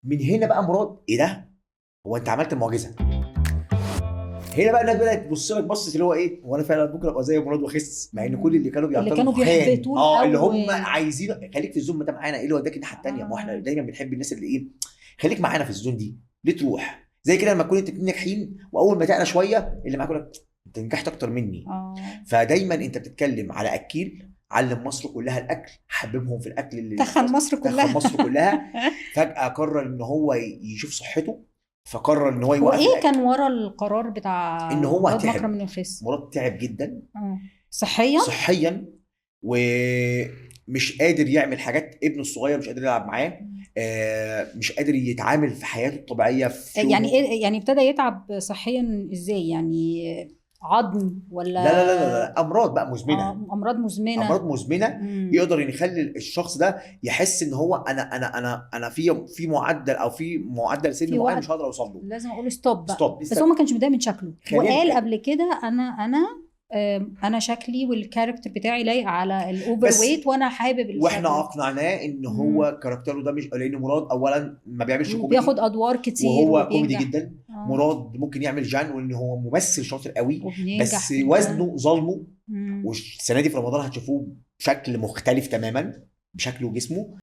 من هنا بقى مراد ايه ده؟ هو انت عملت المعجزه. هنا بقى الناس بدات تبص لك بصه اللي هو ايه، هو انا فعلا ممكن ابقى زي مراد واخس، مع ان كل اللي كانوا اللي بيعترضوا كانوا خان بيحبطوا اللي هم الاول. عايزين خليك في الزوم ده معانا، ايه اللي وداك الناحيه الثانيه؟ ما هو احنا آه. دايما بنحب الناس اللي ايه، خليك معانا في الزون دي، ليه تروح زي كده لما تكون انت اتنين ناجحين واول ما تعلى شويه اللي معاك يقول لك انت نجحت اكتر مني. اه، فدايما انت بتتكلم على اكيل علم مصر كلها الاكل، حببهم في الاكل اللي تخن مصر دخل كلها. مصر كلها. فجاه قرر ان هو يشوف صحته، فقرر ان هو هو يوقف ايه الاكل. كان ورا القرار بتاع ان هو مراد مكرم تعب، انه يخس؟ مراد تعب جدا اه، صحيا. صحيا، ومش قادر يعمل حاجات، ابنه الصغير مش قادر يلعب معاه، مش قادر يتعامل في حياته الطبيعيه في يعني شغله. ايه يعني ابتدى يتعب صحيا ازاي يعني؟ عظم ولا؟ لا امراض بقى مزمنه، امراض مزمنه. امراض مزمنه. مم. يقدر يخلي الشخص ده يحس ان هو انا في معدل او في معدل سن في معين وقت مش هقدر اوصل له. لازم اقول ستوب بقى، ستوب بس هو لسه. ما كانش متضايق من شكله، وقال خلينا قبل كده انا شكلي والكاركتر بتاعي لايق على الاوفر بس، ويت وانا حابب واحنا الشكل. اقنعناه ان مم. هو كاركتره ده مش، لان مراد اولا ما بيعملش وبياخد كوميدي ادوار كتير وهو كوميدي وبينجح. جدا. اه، مراد ممكن يعمل جان، وان هو ممثل شاطر قوي، وبينجح بس جدا. وزنه ظلمه. مم. والسنه دي في رمضان هتشوفوه بشكل مختلف تماما، بشكله وجسمه.